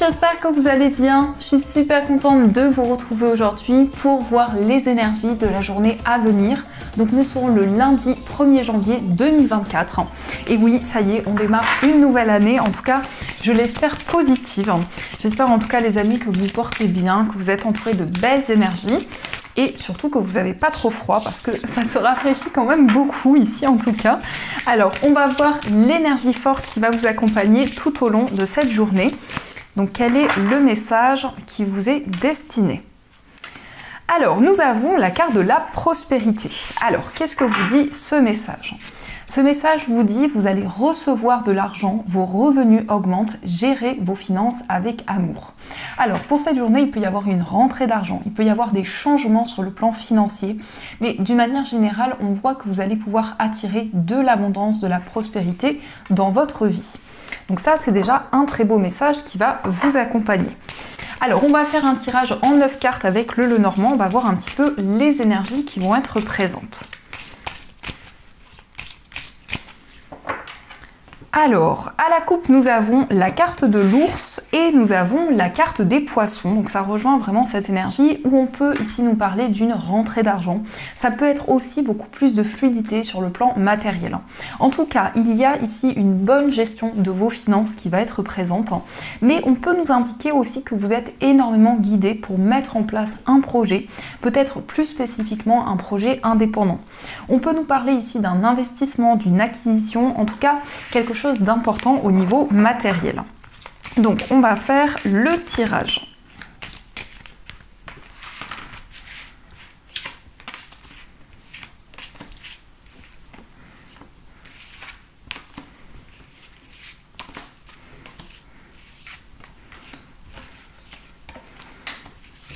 j'espère que vous allez bien. Je suis super contente de vous retrouver aujourd'hui pour voir les énergies de la journée à venir. Donc nous serons le lundi 1er janvier 2024. Et oui, ça y est, on démarre une nouvelle année. En tout cas, je l'espère positive. J'espère en tout cas les amis que vous portez bien, que vous êtes entourés de belles énergies. Et surtout que vous n'avez pas trop froid parce que ça se rafraîchit quand même beaucoup ici en tout cas. Alors on va voir l'énergie forte qui va vous accompagner tout au long de cette journée. Donc quel est le message qui vous est destiné? Alors nous avons la carte de la prospérité. Alors qu'est-ce que vous dit ce message? Ce message vous dit vous allez recevoir de l'argent, vos revenus augmentent, gérez vos finances avec amour. Alors pour cette journée, il peut y avoir une rentrée d'argent, il peut y avoir des changements sur le plan financier, mais d'une manière générale, on voit que vous allez pouvoir attirer de l'abondance, de la prospérité dans votre vie. Donc ça, c'est déjà un très beau message qui va vous accompagner. Alors on va faire un tirage en 9 cartes avec le Lenormand, on va voir un petit peu les énergies qui vont être présentes. Alors, à la coupe, nous avons la carte de l'ours et nous avons la carte des poissons. Donc ça rejoint vraiment cette énergie où on peut ici nous parler d'une rentrée d'argent. Ça peut être aussi beaucoup plus de fluidité sur le plan matériel. En tout cas, il y a ici une bonne gestion de vos finances qui va être présente. Mais on peut nous indiquer aussi que vous êtes énormément guidé pour mettre en place un projet, peut-être plus spécifiquement un projet indépendant. On peut nous parler ici d'un investissement, d'une acquisition, en tout cas quelque chose d'important au niveau matériel. Donc on va faire le tirage.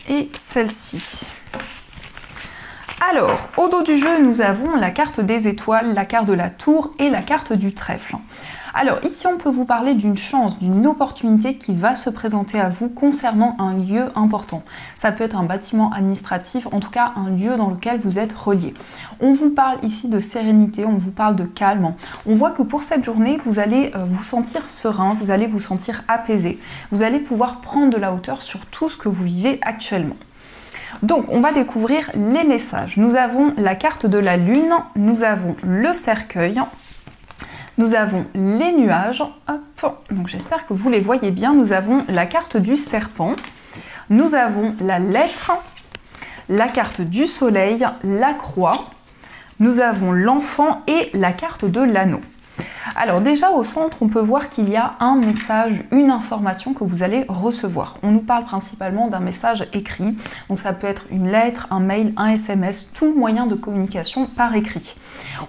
Et celle-ci. Alors, au dos du jeu, nous avons la carte des étoiles, la carte de la tour et la carte du trèfle. Alors ici, on peut vous parler d'une chance, d'une opportunité qui va se présenter à vous concernant un lieu important. Ça peut être un bâtiment administratif, en tout cas un lieu dans lequel vous êtes relié. On vous parle ici de sérénité, on vous parle de calme. On voit que pour cette journée, vous allez vous sentir serein, vous allez vous sentir apaisé. Vous allez pouvoir prendre de la hauteur sur tout ce que vous vivez actuellement. Donc, on va découvrir les messages. Nous avons la carte de la lune, nous avons le cercueil, nous avons les nuages. Hop. Donc, j'espère que vous les voyez bien. Nous avons la carte du serpent, nous avons la lettre, la carte du soleil, la croix, nous avons l'enfant et la carte de l'anneau. Alors déjà au centre, on peut voir qu'il y a un message, une information que vous allez recevoir. On nous parle principalement d'un message écrit, donc ça peut être une lettre, un mail, un SMS, tout moyen de communication par écrit.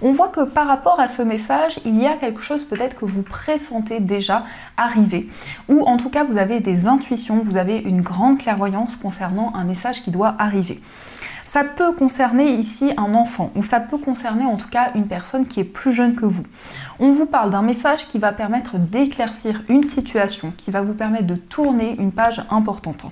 On voit que par rapport à ce message, il y a quelque chose peut-être que vous pressentez déjà arriver, ou en tout cas vous avez des intuitions, vous avez une grande clairvoyance concernant un message qui doit arriver. Ça peut concerner ici un enfant, ou ça peut concerner en tout cas une personne qui est plus jeune que vous. On vous parle d'un message qui va permettre d'éclaircir une situation, qui va vous permettre de tourner une page importante.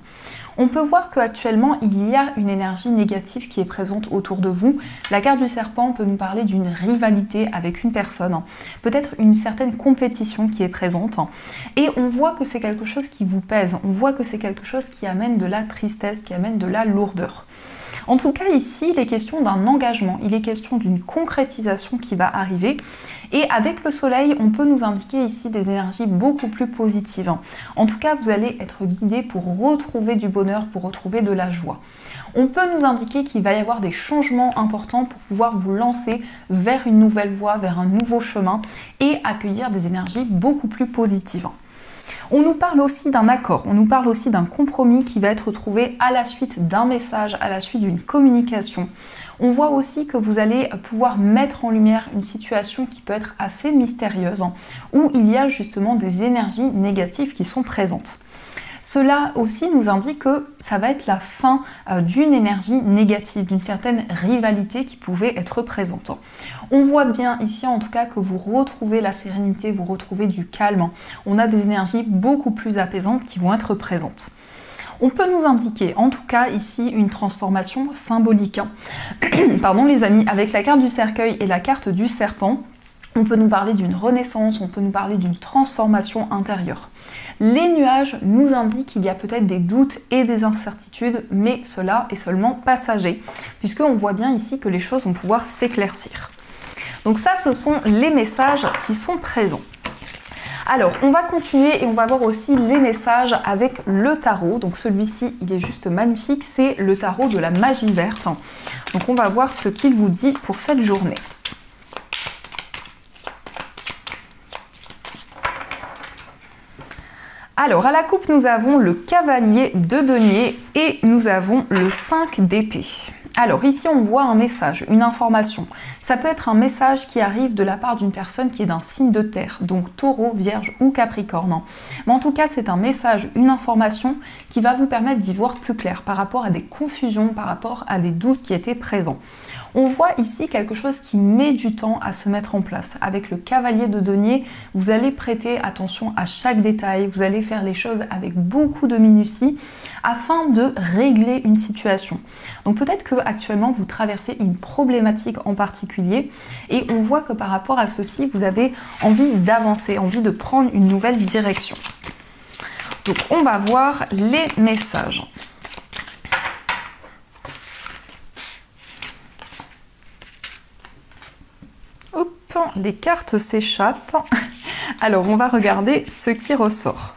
On peut voir qu'actuellement, il y a une énergie négative qui est présente autour de vous. La carte du serpent peut nous parler d'une rivalité avec une personne, peut-être une certaine compétition qui est présente. Et on voit que c'est quelque chose qui vous pèse, on voit que c'est quelque chose qui amène de la tristesse, qui amène de la lourdeur. En tout cas, ici, il est question d'un engagement, il est question d'une concrétisation qui va arriver. Et avec le soleil, on peut nous indiquer ici des énergies beaucoup plus positives. En tout cas, vous allez être guidé pour retrouver du bonheur, pour retrouver de la joie. On peut nous indiquer qu'il va y avoir des changements importants pour pouvoir vous lancer vers une nouvelle voie, vers un nouveau chemin et accueillir des énergies beaucoup plus positives. On nous parle aussi d'un accord, on nous parle aussi d'un compromis qui va être trouvé à la suite d'un message, à la suite d'une communication. On voit aussi que vous allez pouvoir mettre en lumière une situation qui peut être assez mystérieuse, où il y a justement des énergies négatives qui sont présentes. Cela aussi nous indique que ça va être la fin d'une énergie négative, d'une certaine rivalité qui pouvait être présente. On voit bien ici en tout cas que vous retrouvez la sérénité, vous retrouvez du calme. On a des énergies beaucoup plus apaisantes qui vont être présentes. On peut nous indiquer en tout cas ici une transformation symbolique. Pardon les amis, avec la carte du cercueil et la carte du serpent, on peut nous parler d'une renaissance, on peut nous parler d'une transformation intérieure. Les nuages nous indiquent qu'il y a peut-être des doutes et des incertitudes, mais cela est seulement passager, puisqu'on voit bien ici que les choses vont pouvoir s'éclaircir. Donc ça, ce sont les messages qui sont présents. Alors, on va continuer et on va voir aussi les messages avec le tarot. Donc celui-ci, il est juste magnifique, c'est le tarot de la magie verte. Donc on va voir ce qu'il vous dit pour cette journée. Alors, à la coupe, nous avons le cavalier de denier et nous avons le 5 d'épée. Alors ici on voit un message, une information. Ça peut être un message qui arrive de la part d'une personne qui est d'un signe de terre, donc taureau, vierge ou capricorne. Mais en tout cas c'est un message, une information qui va vous permettre d'y voir plus clair par rapport à des confusions, par rapport à des doutes qui étaient présents. On voit ici quelque chose qui met du temps à se mettre en place. Avec le cavalier de denier, vous allez prêter attention à chaque détail, vous allez faire les choses avec beaucoup de minutie afin de régler une situation. Donc peut-être que actuellement vous traversez une problématique en particulier et on voit que par rapport à ceci, vous avez envie d'avancer, envie de prendre une nouvelle direction. Donc on va voir les messages. Hop, les cartes s'échappent. Alors on va regarder ce qui ressort.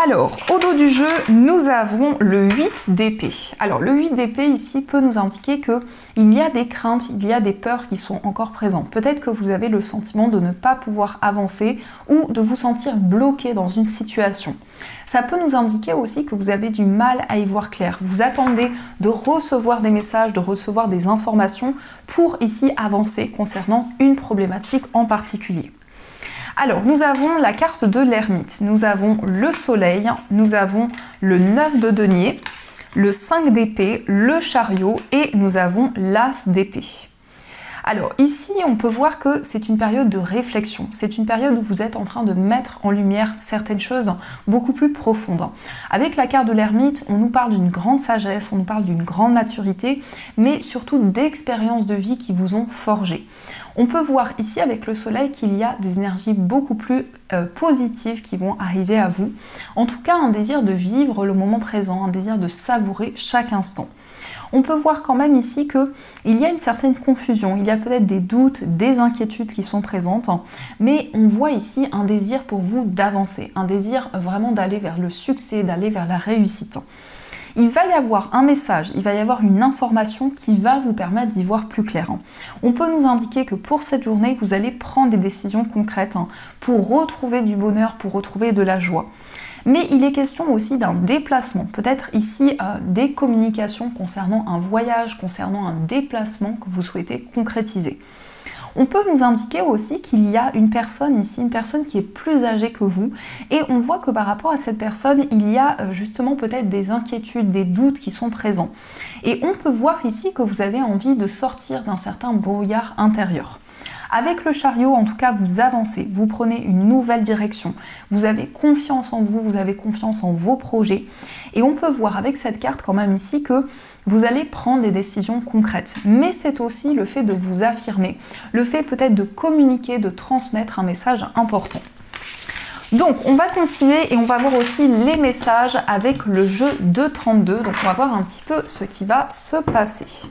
Alors, au dos du jeu, nous avons le 8 d'épée. Alors, le 8 d'épée ici peut nous indiquer qu'il y a des craintes, il y a des peurs qui sont encore présentes. Peut-être que vous avez le sentiment de ne pas pouvoir avancer ou de vous sentir bloqué dans une situation. Ça peut nous indiquer aussi que vous avez du mal à y voir clair. Vous attendez de recevoir des messages, de recevoir des informations pour ici avancer concernant une problématique en particulier. Alors, nous avons la carte de l'ermite, nous avons le soleil, nous avons le 9 de denier, le 5 d'épée, le chariot et nous avons l'as d'épée. Alors ici, on peut voir que c'est une période de réflexion, c'est une période où vous êtes en train de mettre en lumière certaines choses beaucoup plus profondes. Avec la carte de l'ermite, on nous parle d'une grande sagesse, on nous parle d'une grande maturité, mais surtout d'expériences de vie qui vous ont forgé. On peut voir ici avec le soleil qu'il y a des énergies beaucoup plus positives qui vont arriver à vous. En tout cas, un désir de vivre le moment présent, un désir de savourer chaque instant. On peut voir quand même ici qu'il y a une certaine confusion, il y a peut-être des doutes, des inquiétudes qui sont présentes, mais on voit ici un désir pour vous d'avancer, un désir vraiment d'aller vers le succès, d'aller vers la réussite. Il va y avoir un message, il va y avoir une information qui va vous permettre d'y voir plus clair. On peut nous indiquer que pour cette journée, vous allez prendre des décisions concrètes pour retrouver du bonheur, pour retrouver de la joie. Mais il est question aussi d'un déplacement, peut-être ici des communications concernant un voyage, concernant un déplacement que vous souhaitez concrétiser. On peut nous indiquer aussi qu'il y a une personne ici, une personne qui est plus âgée que vous et on voit que par rapport à cette personne, il y a justement peut-être des inquiétudes, des doutes qui sont présents. Et on peut voir ici que vous avez envie de sortir d'un certain brouillard intérieur. Avec le chariot, en tout cas, vous avancez, vous prenez une nouvelle direction, vous avez confiance en vous, vous avez confiance en vos projets. Et on peut voir avec cette carte quand même ici que vous allez prendre des décisions concrètes. Mais c'est aussi le fait de vous affirmer, le fait peut-être de communiquer, de transmettre un message important. Donc, on va continuer et on va voir aussi les messages avec le jeu de 32. Donc, on va voir un petit peu ce qui va se passer.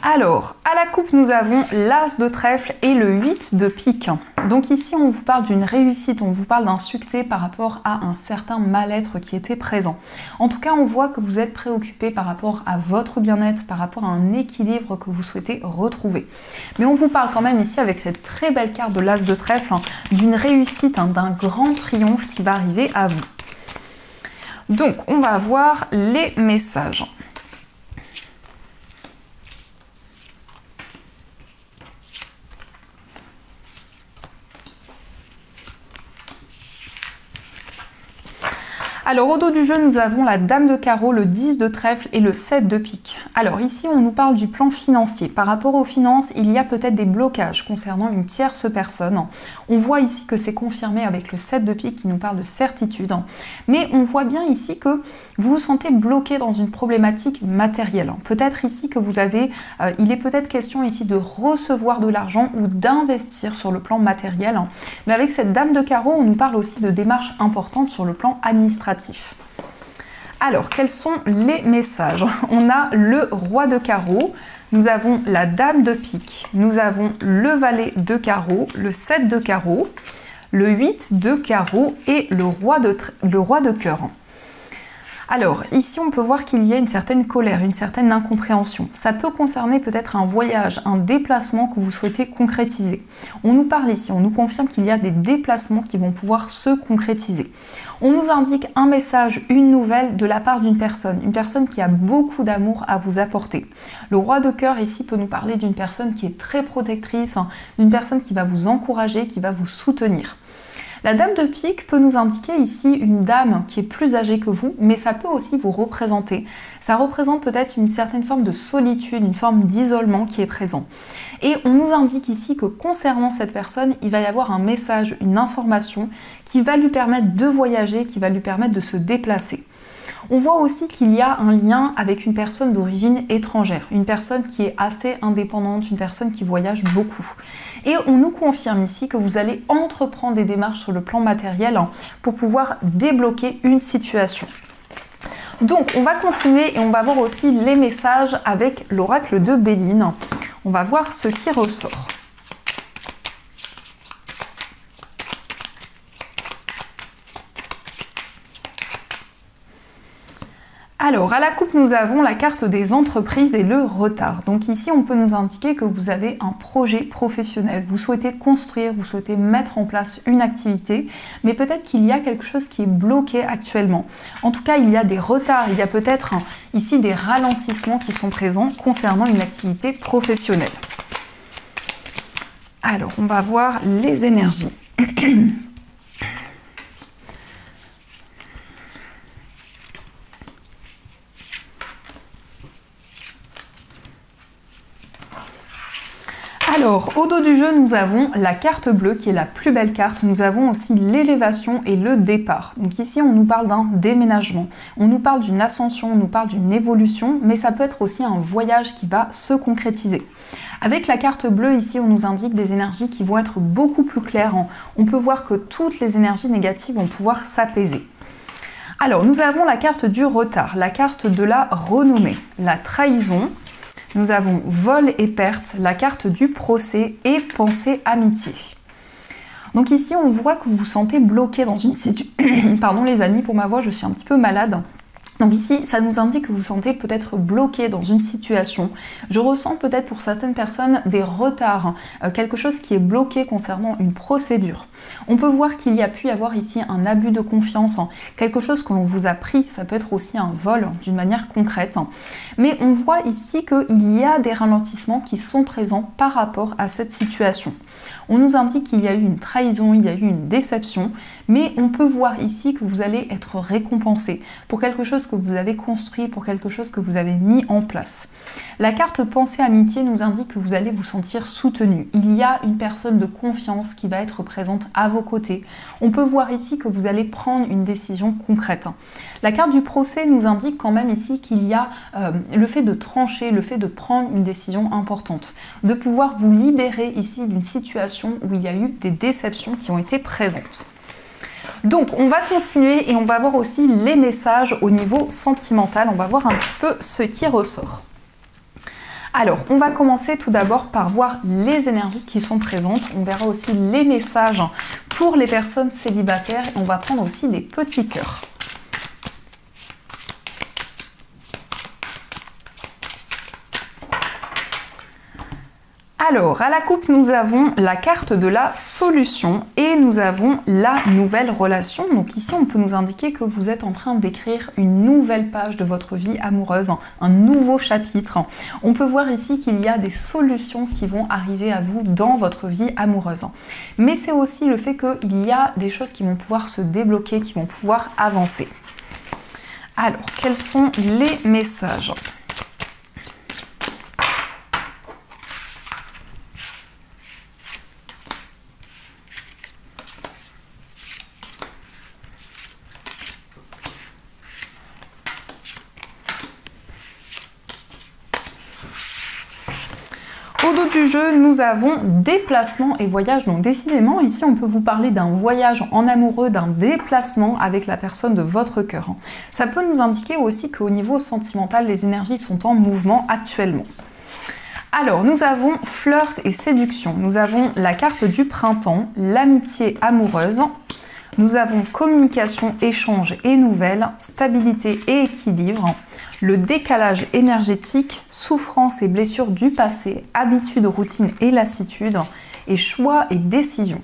Alors, à la coupe, nous avons l'as de trèfle et le 8 de pique. Donc ici, on vous parle d'une réussite, on vous parle d'un succès par rapport à un certain mal-être qui était présent. En tout cas, on voit que vous êtes préoccupé par rapport à votre bien-être, par rapport à un équilibre que vous souhaitez retrouver. Mais on vous parle quand même ici, avec cette très belle carte de l'as de trèfle, d'une réussite, d'un grand triomphe qui va arriver à vous. Donc, on va voir les messages. Alors au dos du jeu, nous avons la dame de carreau, le 10 de trèfle et le 7 de pique. Alors ici, on nous parle du plan financier. Par rapport aux finances, il y a peut-être des blocages concernant une tierce personne. On voit ici que c'est confirmé avec le 7 de pique qui nous parle de certitude. Mais on voit bien ici que vous vous sentez bloqué dans une problématique matérielle. Peut-être ici que vous avez, il est peut-être question ici de recevoir de l'argent ou d'investir sur le plan matériel. Mais avec cette dame de carreau, on nous parle aussi de démarches importantes sur le plan administratif. Alors, quels sont les messages? On a le roi de carreau, nous avons la dame de pique, nous avons le valet de carreau, le 7 de carreau, le 8 de carreau et le roi de cœur. Alors, ici, on peut voir qu'il y a une certaine colère, une certaine incompréhension. Ça peut concerner peut-être un voyage, un déplacement que vous souhaitez concrétiser. On nous parle ici, on nous confirme qu'il y a des déplacements qui vont pouvoir se concrétiser. On nous indique un message, une nouvelle de la part d'une personne qui a beaucoup d'amour à vous apporter. Le roi de cœur ici peut nous parler d'une personne qui est très protectrice, d'une personne qui va vous encourager, qui va vous soutenir. La dame de pique peut nous indiquer ici une dame qui est plus âgée que vous, mais ça peut aussi vous représenter. Ça représente peut-être une certaine forme de solitude, une forme d'isolement qui est présent. Et on nous indique ici que concernant cette personne, il va y avoir un message, une information qui va lui permettre de voyager, qui va lui permettre de se déplacer. On voit aussi qu'il y a un lien avec une personne d'origine étrangère, une personne qui est assez indépendante, une personne qui voyage beaucoup. Et on nous confirme ici que vous allez entreprendre des démarches sur le plan matériel pour pouvoir débloquer une situation. Donc on va continuer et on va voir aussi les messages avec l'oracle de Béline. On va voir ce qui ressort. Alors, à la coupe, nous avons la carte des entreprises et le retard. Donc ici, on peut nous indiquer que vous avez un projet professionnel. Vous souhaitez construire, vous souhaitez mettre en place une activité, mais peut-être qu'il y a quelque chose qui est bloqué actuellement. En tout cas, il y a des retards, il y a peut-être ici des ralentissements qui sont présents concernant une activité professionnelle. Alors, on va voir les énergies. Alors, au dos du jeu, nous avons la carte bleue qui est la plus belle carte. Nous avons aussi l'élévation et le départ. Donc ici, on nous parle d'un déménagement. On nous parle d'une ascension, on nous parle d'une évolution, mais ça peut être aussi un voyage qui va se concrétiser. Avec la carte bleue, ici, on nous indique des énergies qui vont être beaucoup plus claires. On peut voir que toutes les énergies négatives vont pouvoir s'apaiser. Alors, nous avons la carte du retard, la carte de la renommée, la trahison. Nous avons vol et perte, la carte du procès et pensée amitié. Donc ici, on voit que vous vous sentez bloqué dans une situation. Pardon les amis, pour ma voix, je suis un petit peu malade. Donc ici, ça nous indique que vous vous sentez peut-être bloqué dans une situation. Je ressens peut-être pour certaines personnes des retards, quelque chose qui est bloqué concernant une procédure. On peut voir qu'il y a pu y avoir ici un abus de confiance, quelque chose que l'on vous a pris, ça peut être aussi un vol d'une manière concrète. Mais on voit ici qu'il y a des ralentissements qui sont présents par rapport à cette situation. On nous indique qu'il y a eu une trahison, il y a eu une déception, mais on peut voir ici que vous allez être récompensé pour quelque chose que vous avez construit, pour quelque chose que vous avez mis en place. La carte pensée amitié nous indique que vous allez vous sentir soutenu. Il y a une personne de confiance qui va être présente à vos côtés. On peut voir ici que vous allez prendre une décision concrète. La carte du procès nous indique quand même ici qu'il y a le fait de trancher, le fait de prendre une décision importante, de pouvoir vous libérer ici d'une situation où il y a eu des déceptions qui ont été présentes. Donc on va continuer et on va voir aussi les messages au niveau sentimental. On va voir un petit peu ce qui ressort. Alors, on va commencer tout d'abord par voir les énergies qui sont présentes. On verra aussi les messages pour les personnes célibataires et on va prendre aussi des petits cœurs. Alors, à la coupe, nous avons la carte de la solution et nous avons la nouvelle relation. Donc ici, on peut nous indiquer que vous êtes en train d'écrire une nouvelle page de votre vie amoureuse, un nouveau chapitre. On peut voir ici qu'il y a des solutions qui vont arriver à vous dans votre vie amoureuse. Mais c'est aussi le fait qu'il y a des choses qui vont pouvoir se débloquer, qui vont pouvoir avancer. Alors, quels sont les messages ? Au dos du jeu, nous avons déplacement et voyage. Donc décidément, ici, on peut vous parler d'un voyage en amoureux, d'un déplacement avec la personne de votre cœur. Ça peut nous indiquer aussi qu'au niveau sentimental, les énergies sont en mouvement actuellement. Alors, nous avons flirt et séduction. Nous avons la carte du printemps, l'amitié amoureuse. Nous avons communication, échange et nouvelles, stabilité et équilibre, le décalage énergétique, souffrance et blessures du passé, habitude, routine et lassitude, et choix et décision.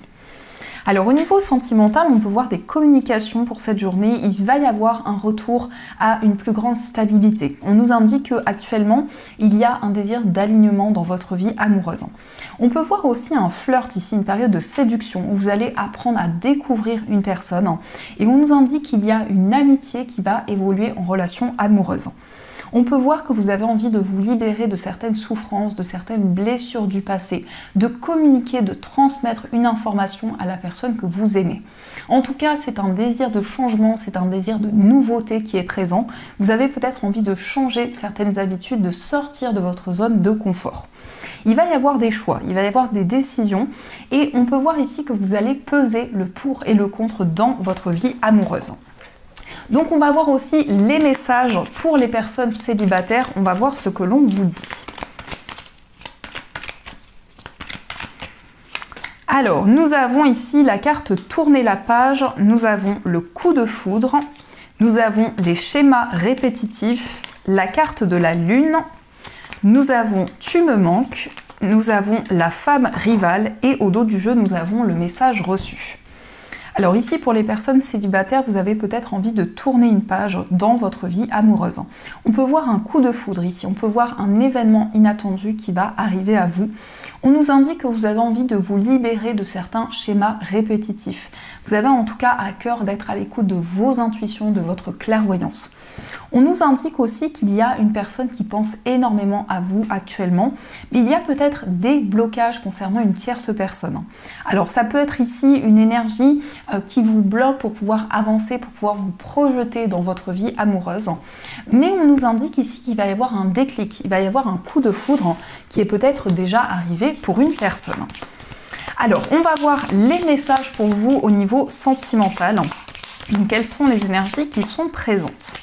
Alors au niveau sentimental, on peut voir des communications pour cette journée. Il va y avoir un retour à une plus grande stabilité. On nous indique qu'actuellement, il y a un désir d'alignement dans votre vie amoureuse. On peut voir aussi un flirt ici, une période de séduction où vous allez apprendre à découvrir une personne. Et on nous indique qu'il y a une amitié qui va évoluer en relation amoureuse. On peut voir que vous avez envie de vous libérer de certaines souffrances, de certaines blessures du passé, de communiquer, de transmettre une information à la personne que vous aimez. En tout cas, c'est un désir de changement, c'est un désir de nouveauté qui est présent. Vous avez peut-être envie de changer certaines habitudes, de sortir de votre zone de confort. Il va y avoir des choix, il va y avoir des décisions et on peut voir ici que vous allez peser le pour et le contre dans votre vie amoureuse. Donc on va voir aussi les messages pour les personnes célibataires. On va voir ce que l'on vous dit. Alors, nous avons ici la carte tourner la page. Nous avons le coup de foudre. Nous avons les schémas répétitifs. La carte de la lune. Nous avons tu me manques. Nous avons la femme rivale. Et au dos du jeu, nous avons le message reçu. Alors ici, pour les personnes célibataires, vous avez peut-être envie de tourner une page dans votre vie amoureuse. On peut voir un coup de foudre ici, on peut voir un événement inattendu qui va arriver à vous. On nous indique que vous avez envie de vous libérer de certains schémas répétitifs. Vous avez en tout cas à cœur d'être à l'écoute de vos intuitions, de votre clairvoyance. On nous indique aussi qu'il y a une personne qui pense énormément à vous actuellement, mais il y a peut-être des blocages concernant une tierce personne. Alors ça peut être ici une énergie qui vous bloque pour pouvoir avancer, pour pouvoir vous projeter dans votre vie amoureuse. Mais on nous indique ici qu'il va y avoir un déclic, il va y avoir un coup de foudre qui est peut-être déjà arrivé pour une personne. Alors, on va voir les messages pour vous au niveau sentimental. Donc, quelles sont les énergies qui sont présentes ?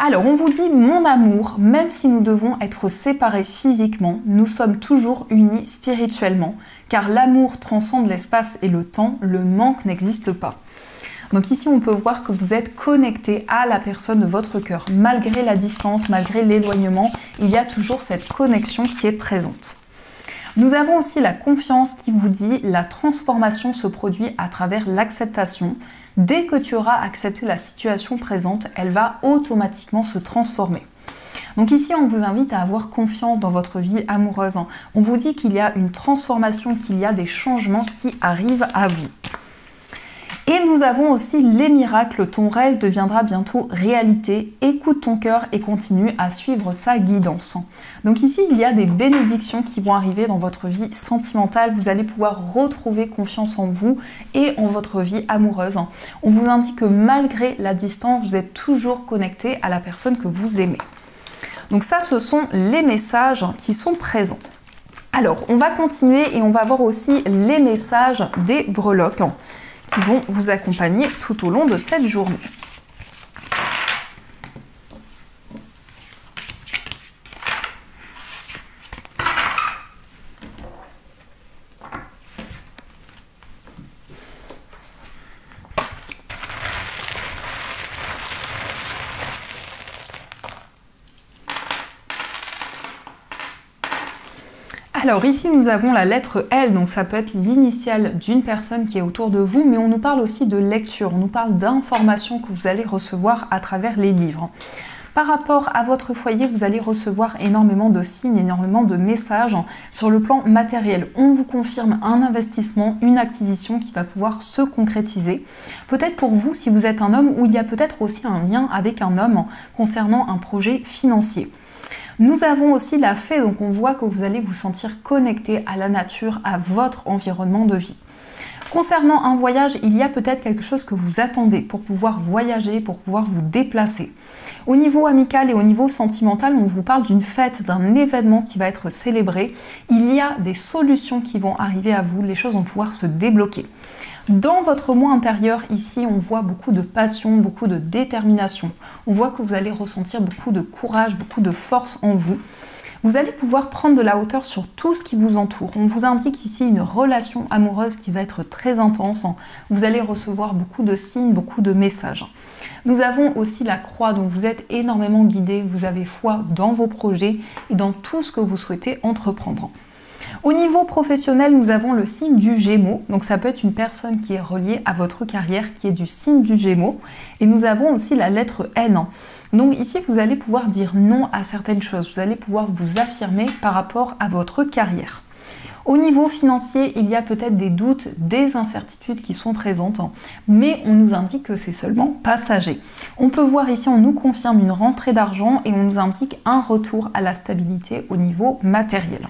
Alors, on vous dit, mon amour, même si nous devons être séparés physiquement, nous sommes toujours unis spirituellement, car l'amour transcende l'espace et le temps, le manque n'existe pas. Donc ici, on peut voir que vous êtes connecté à la personne de votre cœur. Malgré la distance, malgré l'éloignement, il y a toujours cette connexion qui est présente. Nous avons aussi la confiance qui vous dit la transformation se produit à travers l'acceptation. Dès que tu auras accepté la situation présente, elle va automatiquement se transformer. Donc ici, on vous invite à avoir confiance dans votre vie amoureuse. On vous dit qu'il y a une transformation, qu'il y a des changements qui arrivent à vous. Et nous avons aussi les miracles, ton rêve deviendra bientôt réalité, écoute ton cœur et continue à suivre sa guidance. Donc ici, il y a des bénédictions qui vont arriver dans votre vie sentimentale, vous allez pouvoir retrouver confiance en vous et en votre vie amoureuse. On vous indique que malgré la distance, vous êtes toujours connecté à la personne que vous aimez. Donc ça, ce sont les messages qui sont présents. Alors, on va continuer et on va voir aussi les messages des breloques qui vont vous accompagner tout au long de cette journée. Alors ici nous avons la lettre L, donc ça peut être l'initiale d'une personne qui est autour de vous, mais on nous parle aussi de lecture, on nous parle d'informations que vous allez recevoir à travers les livres. Par rapport à votre foyer, vous allez recevoir énormément de signes, énormément de messages sur le plan matériel. On vous confirme un investissement, une acquisition qui va pouvoir se concrétiser. Peut-être pour vous, si vous êtes un homme, ou il y a peut-être aussi un lien avec un homme concernant un projet financier. Nous avons aussi la fée, donc on voit que vous allez vous sentir connecté à la nature, à votre environnement de vie. Concernant un voyage, il y a peut-être quelque chose que vous attendez pour pouvoir voyager, pour pouvoir vous déplacer. Au niveau amical et au niveau sentimental, on vous parle d'une fête, d'un événement qui va être célébré. Il y a des solutions qui vont arriver à vous, les choses vont pouvoir se débloquer. Dans votre moi intérieur, ici, on voit beaucoup de passion, beaucoup de détermination. On voit que vous allez ressentir beaucoup de courage, beaucoup de force en vous. Vous allez pouvoir prendre de la hauteur sur tout ce qui vous entoure. On vous indique ici une relation amoureuse qui va être très intense. Vous allez recevoir beaucoup de signes, beaucoup de messages. Nous avons aussi la croix, donc vous êtes énormément guidé, vous avez foi dans vos projets et dans tout ce que vous souhaitez entreprendre. Au niveau professionnel, nous avons le signe du Gémeaux, donc ça peut être une personne qui est reliée à votre carrière, qui est du signe du Gémeaux. Et nous avons aussi la lettre N. Donc ici, vous allez pouvoir dire non à certaines choses, vous allez pouvoir vous affirmer par rapport à votre carrière. Au niveau financier, il y a peut-être des doutes, des incertitudes qui sont présentes, mais on nous indique que c'est seulement passager. On peut voir ici, on nous confirme une rentrée d'argent et on nous indique un retour à la stabilité au niveau matériel.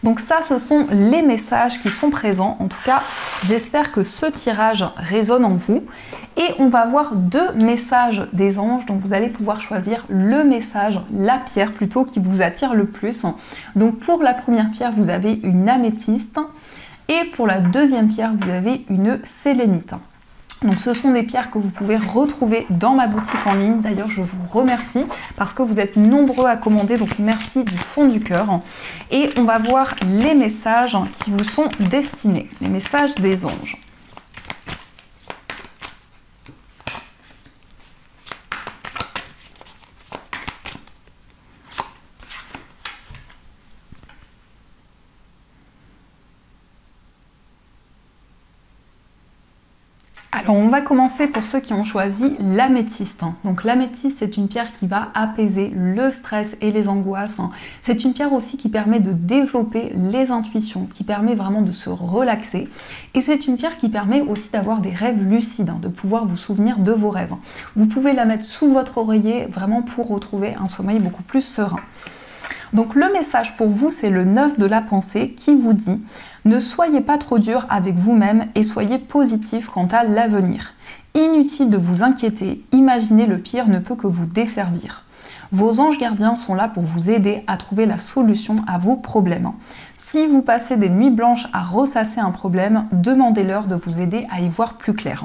Donc ça, ce sont les messages qui sont présents. En tout cas, j'espère que ce tirage résonne en vous. Et on va voir deux messages des anges. Donc vous allez pouvoir choisir le message, la pierre plutôt, qui vous attire le plus. Donc pour la première pierre, vous avez une améthyste. Et pour la deuxième pierre, vous avez une sélénite. Donc ce sont des pierres que vous pouvez retrouver dans ma boutique en ligne. D'ailleurs, je vous remercie parce que vous êtes nombreux à commander, donc merci du fond du cœur. Et on va voir les messages qui vous sont destinés, les messages des anges. Alors on va commencer pour ceux qui ont choisi l'améthyste. Donc l'améthyste, c'est une pierre qui va apaiser le stress et les angoisses. C'est une pierre aussi qui permet de développer les intuitions, qui permet vraiment de se relaxer. Et c'est une pierre qui permet aussi d'avoir des rêves lucides, de pouvoir vous souvenir de vos rêves. Vous pouvez la mettre sous votre oreiller vraiment pour retrouver un sommeil beaucoup plus serein. Donc le message pour vous, c'est le 9 de la pensée qui vous dit « Ne soyez pas trop dur avec vous-même et soyez positif quant à l'avenir. Inutile de vous inquiéter, imaginer le pire ne peut que vous desservir. Vos anges gardiens sont là pour vous aider à trouver la solution à vos problèmes. Si vous passez des nuits blanches à ressasser un problème, demandez-leur de vous aider à y voir plus clair. »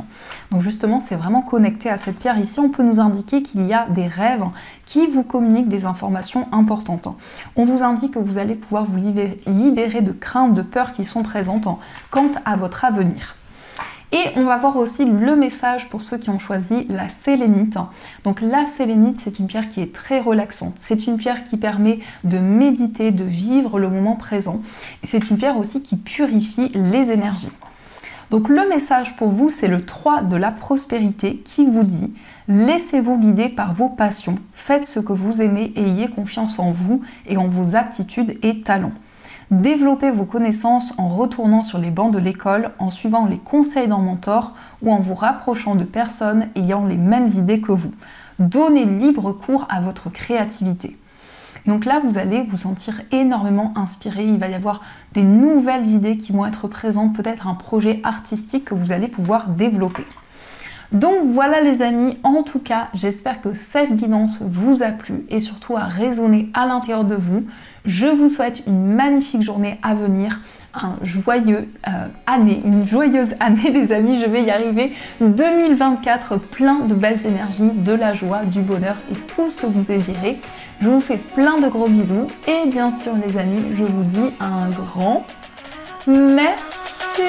Donc justement, c'est vraiment connecté à cette pierre. Ici, on peut nous indiquer qu'il y a des rêves qui vous communiquent des informations importantes. On vous indique que vous allez pouvoir vous libérer de craintes, de peurs qui sont présentes quant à votre avenir. Et on va voir aussi le message pour ceux qui ont choisi la sélénite. Donc la sélénite, c'est une pierre qui est très relaxante. C'est une pierre qui permet de méditer, de vivre le moment présent. Et c'est une pierre aussi qui purifie les énergies. Donc le message pour vous, c'est le 3 de la prospérité qui vous dit « Laissez-vous guider par vos passions, faites ce que vous aimez et ayez confiance en vous et en vos aptitudes et talents. Développez vos connaissances en retournant sur les bancs de l'école, en suivant les conseils d'un mentor ou en vous rapprochant de personnes ayant les mêmes idées que vous. Donnez libre cours à votre créativité. » Donc là, vous allez vous sentir énormément inspiré. Il va y avoir des nouvelles idées qui vont être présentes, peut-être un projet artistique que vous allez pouvoir développer. Donc voilà les amis, en tout cas, j'espère que cette guidance vous a plu et surtout a résonné à l'intérieur de vous. Je vous souhaite une magnifique journée à venir, une joyeuse année les amis, je vais y arriver. 2024, plein de belles énergies, de la joie, du bonheur et tout ce que vous désirez. Je vous fais plein de gros bisous et bien sûr les amis, je vous dis un grand merci.